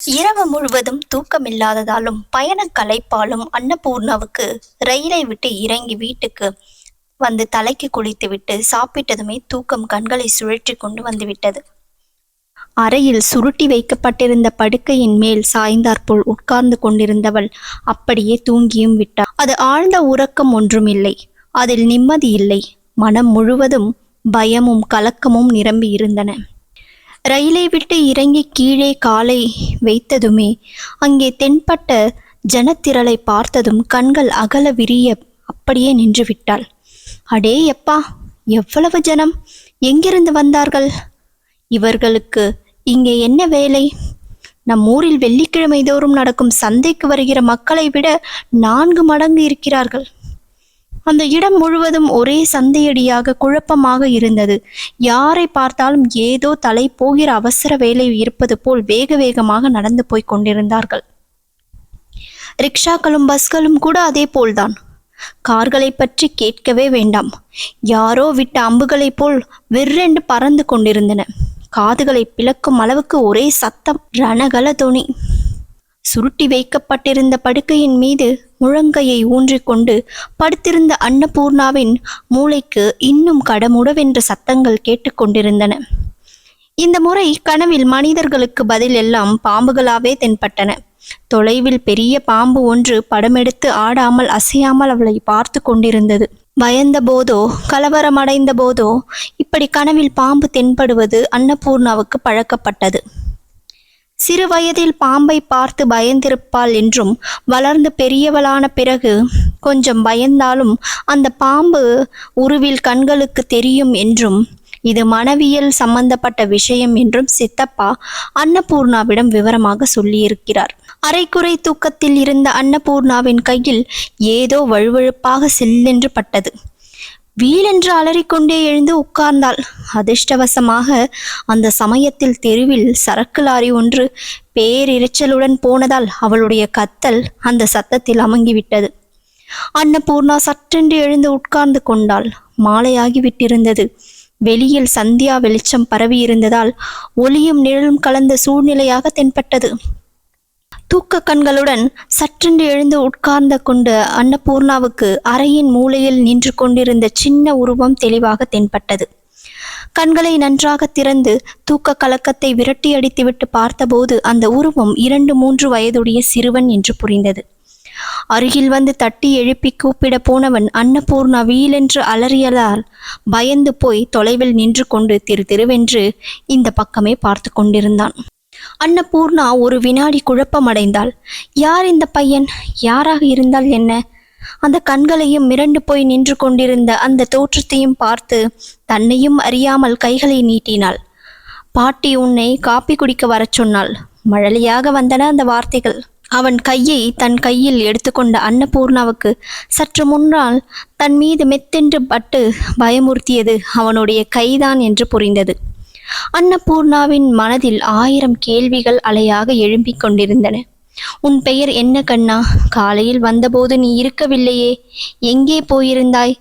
இரவு முழுவதும் தூக்கமில்லாததாலும் பயண களைப்பாலும் அன்னபூர்ணாவுக்கு ரயிலை விட்டு இறங்கி வீட்டுக்கு வந்து தலைக்கு குளித்துவிட்டு சாப்பிட்டதுமே தூக்கம் கண்களை சுழற்றி கொண்டு வந்துவிட்டது. அறையில் சுருட்டி வைக்கப்பட்டிருந்த படுக்கையின் மேல் சாய்ந்தாற்போல் உட்கார்ந்து கொண்டிருந்தவள் அப்படியே தூங்கியும் விட்டாள். அது ஆழ்ந்த உறக்கம் ஒன்றுமில்லை, அதில் நிம்மதி இல்லை. மனம் முழுவதும் பயமும் கலக்கமும் நிரம்பி இருந்தன. ரயிலை விட்டு இறங்கி கீழே காலை வைத்ததுமே அங்கே தென்பட்ட ஜனத்திரளை பார்த்ததும் கண்கள் அகல விரிய அப்படியே நின்று விட்டாள். அடே எப்பா, எவ்வளவு ஜனம்! எங்கிருந்து வந்தார்கள்? இவர்களுக்கு இங்கே என்ன வேலை? நம் ஊரில் வெள்ளிக்கிழமை தோறும் நடக்கும் சந்தைக்கு வருகிற மக்களை விட 4 மடங்கு இருக்கிறார்கள். அந்த இடம் முழுவதும் ஒரே சந்தையடியாக குழப்பமாக இருந்தது. யாரை பார்த்தாலும் ஏதோ தலை போகிற அவசர வேலை இருப்பது போல் வேக வேகமாக நடந்து போய் கொண்டிருந்தார்கள். ரிக்ஷாக்களும் பஸ்களும் கூட அதே போல்தான். கார்களை பற்றி கேட்கவே வேண்டாம். யாரோ விட்ட அம்புகளைப் போல் வெற்றென்று பறந்து கொண்டிருந்தன. காதுகளை பிளக்கும் அளவுக்கு ஒரே சத்தம், ரணகல தொனி. சுருட்டி வைக்கப்பட்டிருந்த படுக்கையின் மீது முழங்கையை ஊன்றிக்கொண்டு படுத்திருந்த அன்னபூர்ணாவின் மூளைக்கு இன்னும் கடமுடவென்ற சத்தங்கள் கேட்டுக்கொண்டிருந்தன. இந்த முறை கனவில் மனிதர்களுக்கு பதில் எல்லாம் பாம்புகளாவே தென்பட்டன. தொலைவில் பெரிய பாம்பு ஒன்று படமெடுத்து ஆடாமல் அசையாமல் அவளை பார்த்து கொண்டிருந்தது. பயந்த போதோ கலவரமடைந்த போதோ இப்படி கனவில் பாம்பு தென்படுவது அன்னபூர்ணாவுக்கு பழக்கப்பட்டது. சிறு வயதில் பாம்பை பார்த்து பயந்திருப்பாள் என்றும், வளர்ந்து பெரியவளான பிறகு கொஞ்சம் பயந்தாலும் அந்த பாம்பு உருவில் கண்களுக்கு தெரியும் என்றும், இது மனவியல் சம்பந்தப்பட்ட விஷயம் என்றும் சித்தப்பா அன்னபூர்ணாவிடம் விவரமாக சொல்லியிருக்கிறார். அரைக்குறை தூக்கத்தில் இருந்த அன்னபூர்ணாவின் கையில் ஏதோ வழுவழுப்பாக செல்லென்று பட்டது. வீலென்று அலறிக்கொண்டே எழுந்து உட்கார்ந்தாள். அதிர்ஷ்டவசமாக அந்த சமயத்தில் தெருவில் சரக்கு லாரி ஒன்று பேரிரைச்சலுடன் போனதால் அவளுடைய கத்தல் அந்த சத்தத்தில் அமங்கிவிட்டது. அன்னபூர்ணா சற்றென்று எழுந்து உட்கார்ந்து கொண்டாள். மாலையாகிவிட்டிருந்தது. வெளியில் சந்தியா வெளிச்சம் பரவி இருந்ததால் ஒளியும் நிழலும் கலந்த சூழ்நிலையாக தென்பட்டது. தூக்க கண்களுடன் சற்றென்று எழுந்து உட்கார்ந்து கொண்ட அன்னபூர்ணாவுக்கு அறையின் மூலையில் நின்று கொண்டிருந்த சின்ன உருவம் தெளிவாக தென்பட்டது. கண்களை நன்றாக திறந்து தூக்க கலக்கத்தை விரட்டி அடித்துவிட்டு பார்த்தபோது அந்த உருவம் 2-3 வயதுடைய சிறுவன் என்று புரிந்தது. அருகில் வந்து தட்டி எழுப்பி கூப்பிட போனவன் அன்னபூர்ணா வீலென்று அலறியதால் பயந்து போய் தொலைவில் நின்று கொண்டு திருவென்று இந்த பக்கமே பார்த்து கொண்டிருந்தான். அன்னபூர்ணா ஒரு வினாடி குழப்பமடைந்தாள். யார் இந்த பையன்? யாராக இருந்தால் என்ன? அந்த கண்களையும் மிரண்டு போய் நின்று கொண்டிருந்த அந்த தோற்றத்தையும் பார்த்து தன்னையும் அறியாமல் கைகளை நீட்டினாள். பாட்டி உன்னை காப்பி குடிக்க வரச் சொன்னாள். மழலையாக வந்தன அந்த வார்த்தைகள். அவன் கையை தன் கையில் எடுத்துக்கொண்ட அன்னபூர்ணாவுக்கு சற்று முன்னால் தன் மீது மெத்தென்று பட்டு பயமுறுத்தியது அவனுடைய கைதான் என்று புரிந்தது. அன்னபூர்ணாவின் மனதில் 1000 கேள்விகள் அலையாக எழும்பிக் கொண்டிருந்தன. உன் பெயர் என்ன கண்ணா? காலையில் வந்தபோது நீ இருக்கவில்லையே, எங்கே போயிருந்தாய்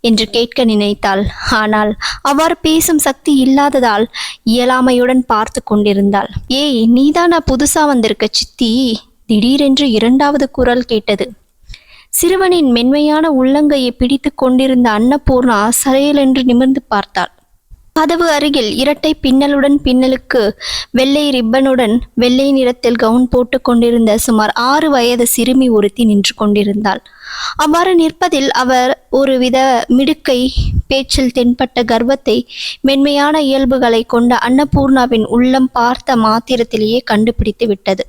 என்று கேட்க நினைத்தாள். ஆனால் அவ்வாறு பேசும் சக்தி இல்லாததால் இயலாமையுடன் பார்த்து கொண்டிருந்தாள். ஏய், நீதானா புதுசா வந்திருக்க சித்தி? திடீரென்று 2வது குரல் கேட்டது. சிறுவனின் மென்மையான உள்ளங்கையை பிடித்து கொண்டிருந்த அன்னபூர்ணா சரையலென்று நிமிர்ந்து பார்த்தாள். கதவு அருகில் இரட்டை பின்னலுக்கு வெள்ளை ரிப்பனுடன் வெள்ளை நிறத்தில் கவுன் போட்டு கொண்டிருந்த சுமார் 6 வயது சிறுமி ஒருத்தி நின்று கொண்டிருந்தாள். அவ்வாறு நிற்பதில் அவர் ஒருவித மிடுக்கை, பேச்சில் தென்பட்ட கர்வத்தை, மென்மையான இயல்புகளை கொண்ட அன்னபூர்ணாவின் உள்ளம் பார்த்த மாத்திரத்திலேயே கண்டுபிடித்து விட்டது.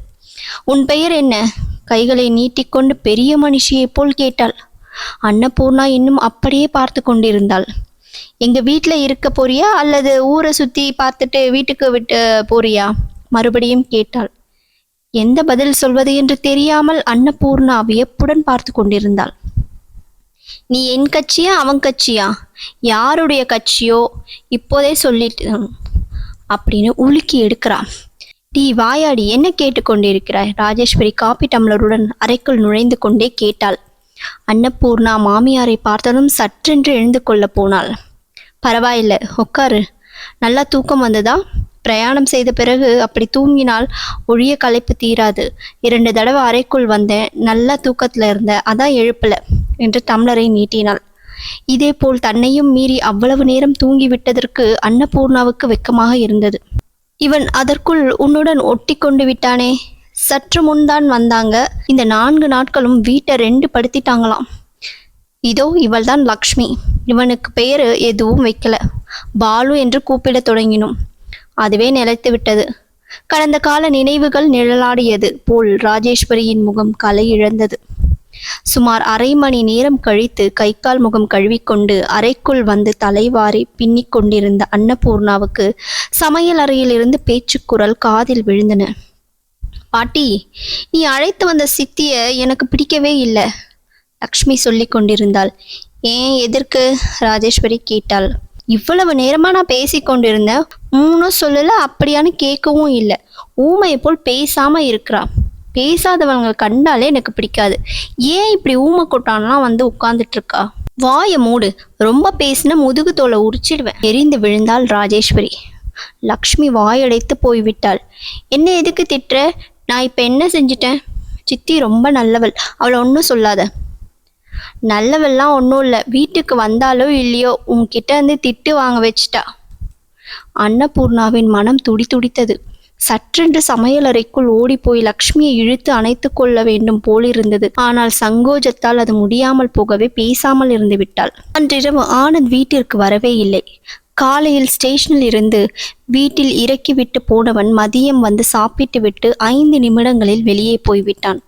உன் பெயர் என்ன? கைகளை நீட்டிக்கொண்டு பெரிய மனுஷியைப் போல் கேட்டாள். அன்னபூர்ணா இன்னும் அப்படியே பார்த்து கொண்டிருந்தாள். எங்க வீட்டில் இருக்க போறியா அல்லது ஊரை சுற்றி பார்த்துட்டு வீட்டுக்கு விட்டு போறியா? மறுபடியும் கேட்டாள். எந்த பதில் சொல்வது என்று தெரியாமல் அன்னபூர்ணா வியப்புடன் பார்த்து கொண்டிருந்தாள். நீ என் கட்சியா அவன் கட்சியா? யாருடைய கட்சியோ இப்போதே சொல்லிட்டு அப்படின்னு உலுக்கி எடுக்கிறான். டீ வாயாடி, என்ன கேட்டுக்கொண்டிருக்கிறாய்? ராஜேஸ்வரி காப்பி டம்ளருடன் அறைக்குள் நுழைந்து கொண்டே கேட்டாள். அன்னபூர்ணா மாமியாரை பார்த்ததும் சற்றென்று எழுந்து கொள்ள போனாள். பரவாயில்ல, உட்காரு. நல்லா தூக்கம் வந்ததா? பிரயாணம் செய்த பிறகு அப்படி தூங்கினால் ஒழிய களைப்பு தீராது. 2 தடவை அறைக்குள் வந்தேன், நல்லா தூக்கத்துல இருந்தேன், அதான் எழுப்பல என்று டம்ளரை நீட்டினாள். இதேபோல் தன்னையும் மீறி அவ்வளவு நேரம் தூங்கிவிட்டதற்கு அன்னபூர்ணாவுக்கு வெட்கமாக இருந்தது. இவன் அதற்குள் உன்னுடன் ஒட்டி கொண்டு விட்டானே. சற்று முன்தான் வந்தாங்க, இந்த 4 நாட்களும் வீட்டை 2 படுத்திட்டாங்களாம். இதோ இவள்தான் லக்ஷ்மி. இவனுக்கு பெயர் எதுவும் வைக்கல, பாலு என்று கூப்பிட தொடங்கினோம். அதுவே நிலைத்து விட்டது. கடந்த கால நினைவுகள் நிழலாடியது போல் ராஜேஸ்வரியின் முகம் கலை இழந்தது. சுமார் 1/2 மணி நேரம் கழித்து கை கால் முகம் கழுவிக்கொண்டு அறைக்குள் வந்து தலைவாரி பின்னிக் கொண்டிருந்த அன்னபூர்ணாவுக்கு சமையல் அறையிலிருந்து பேச்சுக்குரல் காதில் விழுந்தன. பாட்டி, நீ அழைத்து வந்த சித்திய எனக்கு பிடிக்கவே இல்லை, லக்ஷ்மி சொல்லி கொண்டிருந்தாள். ஏன், எதற்கு? ராஜேஸ்வரி கேட்டாள். இவ்வளவு நேரமா நான் பேசி கொண்டிருந்தேன், மூணும் சொல்லல, அப்படியான்னு கேட்கவும் இல்லை. ஊமையை போல் பேசாம இருக்கிறா. பேசாதவங்க கண்டாலே எனக்கு பிடிக்காது. ஏன் இப்படி ஊமை கொட்டான்லாம் வந்து உட்கார்ந்துட்டு இருக்கா? வாய மூடு, ரொம்ப பேசின முதுகு தோலை உரிச்சிடுவேன், எரிந்து விழுந்தாள் ராஜேஸ்வரி. லக்ஷ்மி வாயடைத்து போய்விட்டாள். என்ன எதுக்கு திட்டுற? நான் இப்ப என்ன செஞ்சிட்டேன்? சித்தி ரொம்ப நல்லவள், அவளை ஒன்றும் சொல்லாத. நல்லவெல்லாம் ஒன்றும் இல்லை, வீட்டுக்கு வந்தாலோ இல்லையோ உன்கிட்ட இருந்து திட்டு வாங்க வச்சிட்டா. அன்னபூர்ணாவின் மனம் துடித்தது. சற்றென்று சமையலறைக்குள் ஓடிப்போய் லக்ஷ்மியை இழுத்து அணைத்து கொள்ள வேண்டும் போலிருந்தது. ஆனால் சங்கோஜத்தால் அது முடியாமல் போகவே பேசாமல் இருந்து விட்டாள். அன்றிரவு ஆனந்த் வீட்டிற்கு வரவே இல்லை. காலையில் ஸ்டேஷனில் இருந்து வீட்டில் இறக்கிவிட்டு போனவன் மதியம் வந்து சாப்பிட்டு விட்டு 5 நிமிடங்களில் வெளியே போய்விட்டான்.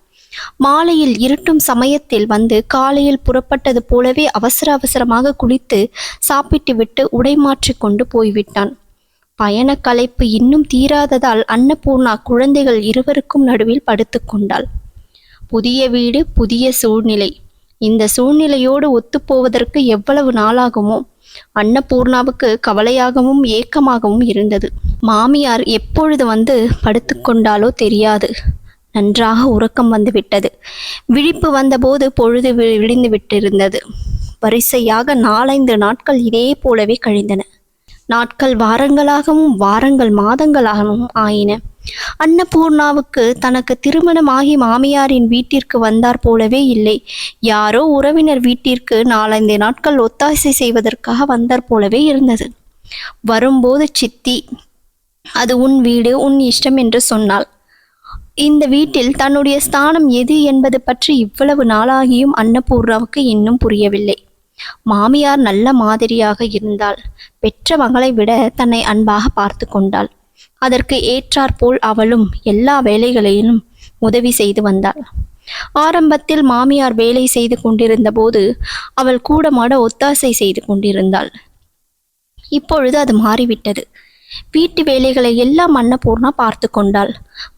மாலையில் இருட்டும் சமயத்தில் வந்து காலையில் புறப்பட்டது போலவே அவசரமாக குளித்து சாப்பிட்டு விட்டு உடை மாற்றி கொண்டு போய்விட்டான். பயண களைப்பு இன்னும் தீராததால் அன்னபூர்ணா குழந்தைகள் இருவருக்கும் நடுவில் படுத்து கொண்டாள். புதிய வீடு, புதிய சூழ்நிலை. இந்த சூழ்நிலையோடு ஒத்துப்போவதற்கு எவ்வளவு நாளாகுமோ? அன்னபூர்ணாவுக்கு கவலையாகவும் ஏக்கமாகவும் இருந்தது. மாமியார் எப்பொழுது வந்து படுத்து கொண்டாலோ தெரியாது. நன்றாக உறக்கம் வந்து விட்டது. விழிப்பு வந்தபோது பொழுது விடிந்து விட்டிருந்தது. வரிசையாக 4-5 நாட்கள் இதே போலவே கழிந்தன. நாட்கள் வாரங்களாகவும் வாரங்கள் மாதங்களாகவும் ஆயின. அன்னபூர்ணாவுக்கு தனக்கு திருமணமாகி மாமியாரின் வீட்டிற்கு வந்தார் போலவே இல்லை. யாரோ உறவினர் வீட்டிற்கு 4-5 நாட்கள் ஒத்தாசை செய்வதற்காக வந்தார் போலவே இருந்தது. வரும்போது சித்தி, அது உன் வீடு, உன் இஷ்டம் என்று சொன்னாள். இந்த வீட்டில் தன்னுடைய ஸ்தானம் எது என்பது பற்றி இவ்வளவு நாளாகியும் அன்னபூர்ணாவுக்கு இன்னும் புரியவில்லை. மாமியார் நல்ல மாதிரியாக இருந்தாள். பெற்ற மகளை விட தன்னை அன்பாக பார்த்து கொண்டாள். அதற்கு ஏற்றாற்போல் அவளும் எல்லா வேலைகளையும் உதவி செய்து வந்தாள். ஆரம்பத்தில் மாமியார் வேலை செய்து கொண்டிருந்த போது அவள் கூடமாட ஒத்தாசை செய்து கொண்டிருந்தாள். இப்பொழுது அது மாறிவிட்டது. வீட்டு வேலைகளை எல்லாம் அன்னபூர்ணா பார்த்து கொண்டாள்.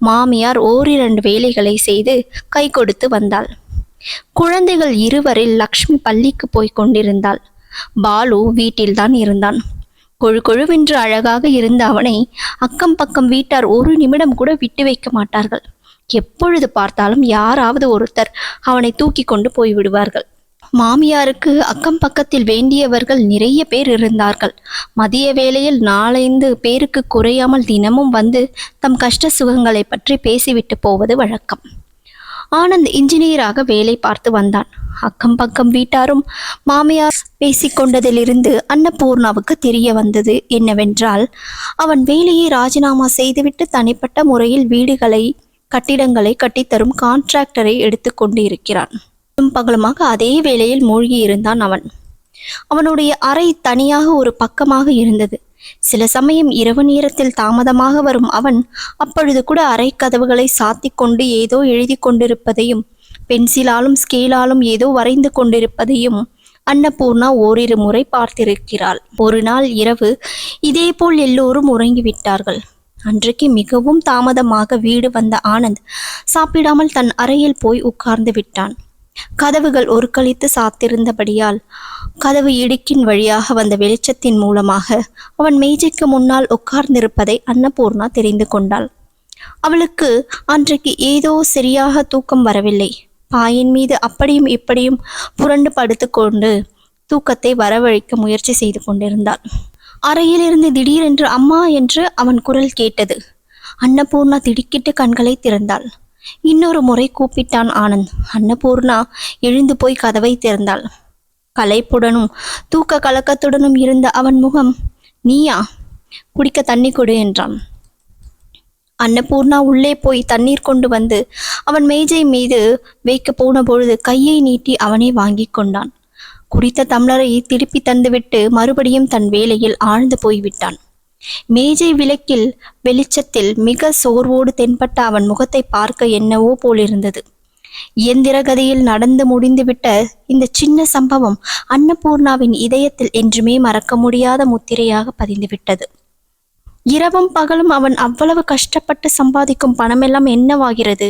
மாமியார் 1-2 வேலைகளை செய்து கை கொடுத்து வந்தாள். குழந்தைகள் இருவரில் லக்ஷ்மி பள்ளிக்கு போய் கொண்டிருந்தாள். பாலு வீட்டில்தான் இருந்தான். கொழுவென்று அழகாக இருந்த அவனை அக்கம் பக்கம் வீட்டார் 1 நிமிடம் கூட விட்டு வைக்க மாட்டார்கள். எப்பொழுது பார்த்தாலும் யாராவது ஒருத்தர் அவனை தூக்கி கொண்டு போய்விடுவார்கள். மாமியாருக்கு அக்கம் பக்கத்தில் வேண்டியவர்கள் நிறைய பேர் இருந்தார்கள். மதிய வேளையில் 4-5 பேருக்கு குறையாமல் தினமும் வந்து தம் கஷ்ட சுகங்களை பற்றி பேசிவிட்டு போவது வழக்கம். ஆனந்த் இன்ஜினியராக வேலை பார்த்து வந்தான். அக்கம் பக்கம் வீட்டாரும் மாமியார் பேசிக்கொண்டதிலிருந்து அன்னபூர்ணாவுக்கு தெரிய வந்தது என்னவென்றால், அவன் வேலையை ராஜினாமா செய்துவிட்டு தனிப்பட்ட முறையில் வீடுகளை, கட்டிடங்களை கட்டித்தரும் கான்ட்ராக்டரை எடுத்து கொண்டு இருக்கிறான். பகலுமாக அதே வேளையில் மூழ்கி இருந்தான் அவன். அவனுடைய அறை தனியாக ஒரு பக்கமாக இருந்தது. சில சமயம் இரவு நேரத்தில் தாமதமாக வரும் அவன் அப்பொழுது கூட அறை கதவுகளை சாத்தி கொண்டு ஏதோ எழுதி கொண்டிருப்பதையும் பென்சிலாலும் ஸ்கேலாலும் ஏதோ வரைந்து கொண்டிருப்பதையும் அன்னபூர்ணா 1-2 முறை பார்த்திருக்கிறாள். ஒரு நாள் இரவு இதேபோல் எல்லோரும் உறங்கிவிட்டார்கள். அன்றைக்கு மிகவும் தாமதமாக வீடு வந்த ஆனந்த் சாப்பிடாமல் தன் அறையில் போய் உட்கார்ந்து விட்டான். கதவுகள் ஒருக்களித்து சாத்திருந்தபடியால் கதவு இடுக்கின் வழியாக வந்த வெளிச்சத்தின் மூலமாக அவன் மேஜைக்கு முன்னால் உட்கார்ந்திருப்பதை அன்னபூர்ணா தெரிந்து கொண்டாள். அவளுக்கு அன்றைக்கு ஏதோ சரியாக தூக்கம் வரவில்லை. பாயின் மீது அப்படியும் இப்படியும் புரண்டு படுத்து கொண்டு தூக்கத்தை வரவழைக்க முயற்சி செய்து கொண்டிருந்தாள். அறையிலிருந்து திடீரென்று அம்மா என்று அவன் குரல் கேட்டது. அன்னபூர்ணா திடுக்கிட்டு கண்களை திறந்தாள். இன்னொரு முறை கூப்பிட்டான் ஆனந்த். அன்னபூர்ணா எழுந்து போய் கதவை திறந்தாள். களைப்புடனும் தூக்க கலக்கத்துடனும் இருந்த அவன் முகம், நீயா? குடிக்க தண்ணி கொடு என்றான். அன்னபூர்ணா உள்ளே போய் தண்ணீர் கொண்டு வந்து அவன் மேஜை மீது வைக்க போன பொழுது கையை நீட்டி அவனே வாங்கி கொண்டான். குடித்த டம்ளரை திருப்பி தந்துவிட்டு மறுபடியும் தன் வேலையில் ஆழ்ந்து போய்விட்டான். மேஜை விளக்கில் வெளிச்சத்தில் மிக சோர்வோடு தென்பட்ட அவன் முகத்தை பார்க்க என்னவோ போலிருந்தது. இயந்திர கதையில் நடந்து முடிந்துவிட்ட இந்த சின்ன சம்பவம் அன்னபூர்ணாவின் இதயத்தில் என்றுமே மறக்க முடியாத முத்திரையாக பதிந்துவிட்டது. இரவும் பகலும் அவன் அவ்வளவு கஷ்டப்பட்டு சம்பாதிக்கும் பணமெல்லாம் என்னவாகிறது?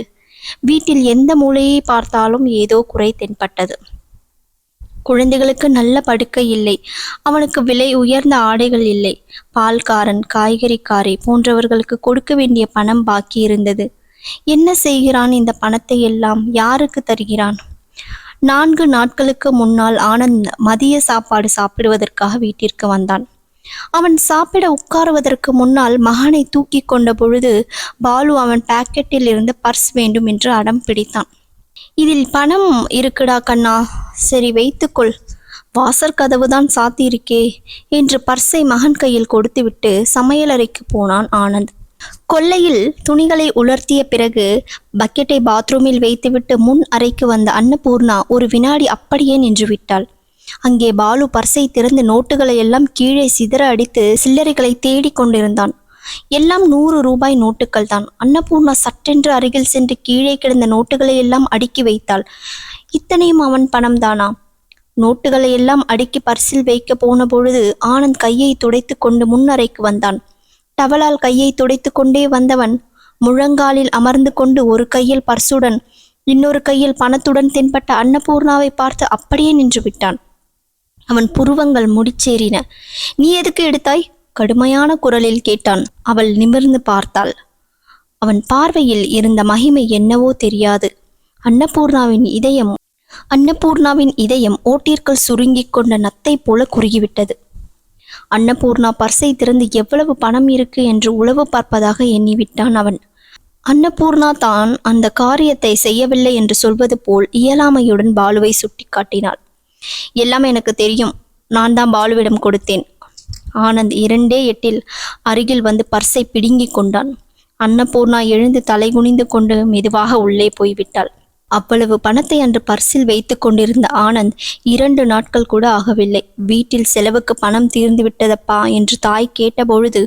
வீட்டில் எந்த மூலையை பார்த்தாலும் ஏதோ குறை தென்பட்டது. குழந்தைகளுக்கு நல்ல படுக்கை இல்லை, அவனுக்கு விலை உயர்ந்த ஆடைகள் இல்லை, பால்காரன் காய்கறிக்காரி போன்றவர்களுக்கு கொடுக்க வேண்டிய பணம் பாக்கி இருந்தது. என்ன செய்கிறான்? இந்த பணத்தை எல்லாம் யாருக்கு தருகிறான்? 4 நாட்களுக்கு முன்னால் ஆனந்த் மதிய சாப்பாடு சாப்பிடுவதற்காக வீட்டிற்கு வந்தான். அவன் சாப்பிட உட்காருவதற்கு முன்னால் மகனை தூக்கி கொண்ட பொழுது பாலு அவன் பாக்கெட்டில் இருந்து பர்ஸ் வேண்டும் என்று அடம் பிடித்தான். இதில் பணம் இருக்குடா கண்ணா, சரி வைத்துக்கொள், வாசற் கதவுதான் சாத்தியிருக்கே என்று பர்ஸை மகன் கையில் கொடுத்துவிட்டு சமையலறைக்கு போனான் ஆனந்த். கொல்லையில் துணிகளை உலர்த்திய பிறகு பக்கெட்டை பாத்ரூமில் வைத்துவிட்டு முன் அறைக்கு வந்த அன்னபூர்ணா ஒரு வினாடி அப்படியே நின்று விட்டாள். அங்கே பாலு பர்ஸை திறந்து நோட்டுகளை எல்லாம் கீழே சிதற அடித்து சில்லறைகளை தேடி கொண்டிருந்தான். எல்லாம் 100 ரூபாய் நோட்டுகள் தான். அன்னபூர்ணா சட்டென்று அருகில் சென்று கீழே கிடந்த நோட்டுகளை எல்லாம் அடுக்கி வைத்தாள். இத்தனையும் அவன் பணம் தானா? நோட்டுகளை எல்லாம் அடுக்கி பர்சில் வைக்க போன பொழுது ஆனந்த் கையை துடைத்து கொண்டு முன்னறைக்கு வந்தான். டவலால் கையை துடைத்து கொண்டே வந்தவன் முழங்காலில் அமர்ந்து கொண்டு ஒரு கையில் பர்சுடன் இன்னொரு கையில் பணத்துடன் தென்பட்ட அன்னபூர்ணாவை பார்த்து அப்படியே நின்று விட்டான். அவன் புருவங்கள் முடிச்சேறின. நீ எதுக்கு எடுத்தாய்? கடுமையான குரலில் கேட்டான். அவள் நிமிர்ந்து பார்த்தாள். அவன் பார்வையில் இருந்த மகிமை என்னவோ தெரியாது. அன்னபூர்ணாவின் இதயம் ஓட்டிற்குள் சுருங்கிக் கொண்ட நத்தை போல குறுகிவிட்டது. அன்னபூர்ணா பர்ஸை திறந்து எவ்வளவு பணம் இருக்கு என்று உளவு பார்ப்பதாக எண்ணிவிட்டான் அவன். அன்னபூர்ணா தான் அந்த காரியத்தை செய்யவில்லை என்று சொல்வது போல் இயலாமையுடன் பாலுவை சுட்டி காட்டினாள். எல்லாம் எனக்கு தெரியும், நான் தான் பாலுவிடம் கொடுத்தேன். ஆனந்த் 2 எட்டில் அருகில் வந்து பர்ஸை பிடுங்கி கொண்டான். அன்னபூர்ணா எழுந்து தலை குனிந்து கொண்டு மெதுவாக உள்ளே போய்விட்டாள். அவ்வளவு பணத்தை அன்று பர்சில் வைத்து கொண்டிருந்த ஆனந்த் 2 நாட்கள் கூட ஆகவில்லை. வீட்டில் செலவுக்கு பணம் தீர்ந்து விட்டதப்பா என்று தாய் கேட்டபொழுது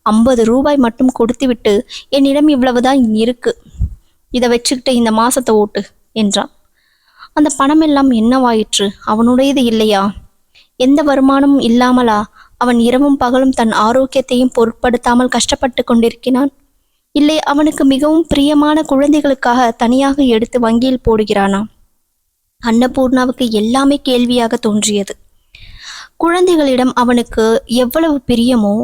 50 ரூபாய் மட்டும் கொடுத்துவிட்டு, என்னிடம் இவ்வளவுதான் இருக்கு, இதை வச்சுக்கிட்டு இந்த மாசத்தை ஓட்டு என்றான். அந்த பணமெல்லாம் என்னவாயிற்று? அவனுடையது இல்லையா? எந்த வருமானமும் இல்லாமலா அவன் இரவும் பகலும் தன் ஆரோக்கியத்தையும் பொருட்படுத்தாமல் கஷ்டப்பட்டு கொண்டிருக்கிறான்? இல்லை அவனுக்கு மிகவும் பிரியமான குழந்தைகளுக்காக தனியாக எடுத்து வங்கியில் போடுகிறானா? அன்னபூர்ணாவுக்கு எல்லாமே கேள்வியாக தோன்றியது. குழந்தைகளிடம் அவனுக்கு எவ்வளவு பிரியமோ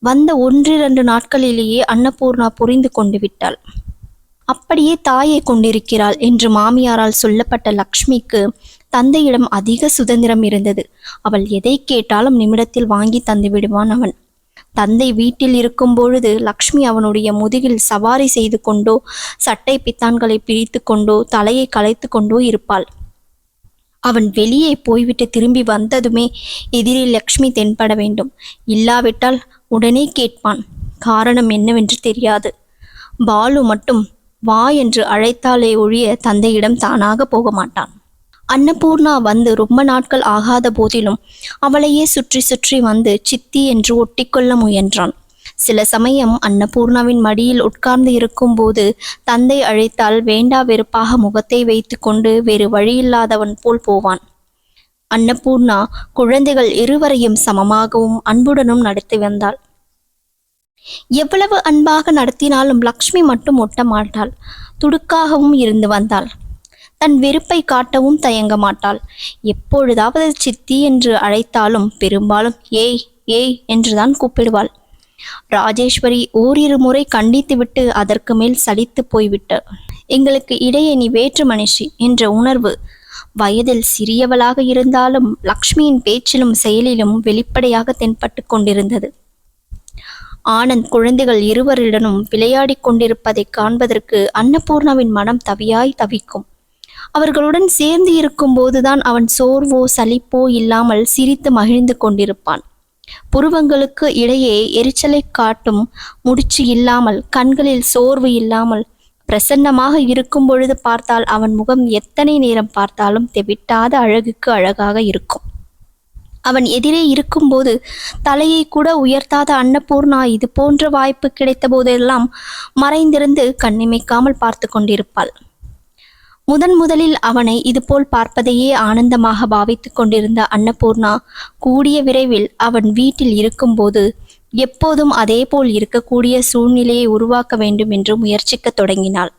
வந்த 1-2 நாட்களிலேயே அன்னபூர்ணா புரிந்து கொண்டு விட்டாள். அப்படியே தாயை கொண்டிருக்கிறாள் என்று மாமியாரால் சொல்லப்பட்ட லக்ஷ்மிக்கு தந்தையிடம் அதிக சுதந்திரம் இருந்தது. அவள் எதை கேட்டாலும் நிமிடத்தில் வாங்கி தந்து விடுவான் அவன். தந்தை வீட்டில் இருக்கும் பொழுது லக்ஷ்மி அவனுடைய முதுகில் சவாரி செய்து கொண்டோ சட்டை பித்தான்களை பிரித்து கொண்டோ தலையை களைத்து கொண்டோ இருப்பாள். அவன் வெளியே போய்விட்டு திரும்பி வந்ததுமே எதிரில் லக்ஷ்மி தென்பட வேண்டும். இல்லாவிட்டால் உடனே கேட்பான். காரணம் என்னவென்று தெரியாது. பாலு மட்டும் வா என்று அழைத்தாலே ஒழிய தந்தையிடம் தானாக போக மாட்டான். அன்னபூர்ணா வந்து ரொம்ப நாட்கள் ஆகாத போதிலும் அவளையே சுற்றி சுற்றி வந்து சித்தி என்று ஒட்டிக்கொள்ள முயன்றான். சில சமயம் அன்னபூர்ணாவின் மடியில் உட்கார்ந்து இருக்கும் போது தந்தை அழைத்தால் வேண்டா வெறுப்பாக முகத்தை வைத்து கொண்டு வேறு வழியில்லாதவன் போல் போவான். அன்னபூர்ணா குழந்தைகள் இருவரையும் சமமாகவும் அன்புடனும் நடத்தி வந்தாள். எவ்வளவு அன்பாக நடத்தினாலும் லக்ஷ்மி மட்டும் ஒட்ட மாட்டாள். துடுக்காகவும் இருந்து வந்தாள். தன் வெறுப்பை காட்டவும் தயங்க மாட்டாள். எப்பொழுதாவது சித்தி என்று அழைத்தாலும் பெரும்பாலும் ஏய் ஏய் என்றுதான் கூப்பிடுவாள். ராஜேஸ்வரி ஓரிரு முறை கண்டித்துவிட்டு அதற்கு மேல் சலித்து போய்விட்டாள். எங்களுக்கு இடையே நீ வேற்று மனுஷி என்ற உணர்வு வயதில் சிறியவளாக இருந்தாலும் லக்ஷ்மியின் பேச்சிலும் செயலிலும் வெளிப்படையாக தென்பட்டு கொண்டிருந்தது. ஆனந்த் குழந்தைகள் இருவரிடனும் விளையாடி கொண்டிருப்பதை காண்பதற்கு அன்னபூர்ணாவின் மனம் தவியாய் தவிக்கும். அவர்களுடன் சேர்ந்து இருக்கும் போதுதான் அவன் சோர்வோ சலிப்போ இல்லாமல் சிரித்து மகிழ்ந்து கொண்டிருப்பான். புருவங்களுக்கு இடையே எரிச்சலை காட்டும் முடிச்சு இல்லாமல், கண்களில் சோர்வு இல்லாமல் பிரசன்னமாக இருக்கும் பொழுது பார்த்தால் அவன் முகம் எத்தனை நேரம் பார்த்தாலும் தெவிட்டாத அழகுக்கு அழகாக இருக்கும். அவன் எதிரே இருக்கும்போது தலையை கூட உயர்த்தாத அன்னபூர்ணா இது போன்ற வாய்ப்பு கிடைத்த போதெல்லாம் மறைந்திருந்து கண்ணிமைக்காமல் பார்த்து கொண்டிருப்பாள். முதலில் அவனை இதுபோல் பார்ப்பதையே ஆனந்தமாக பாவித்து கொண்டிருந்த அன்னபூர்ணா கூடிய விரைவில் அவன் வீட்டில் இருக்கும்போது எப்போதும் அதேபோல் இருக்கக்கூடிய சூழ்நிலையை உருவாக்க வேண்டும் என்று முயற்சிக்க தொடங்கினாள்.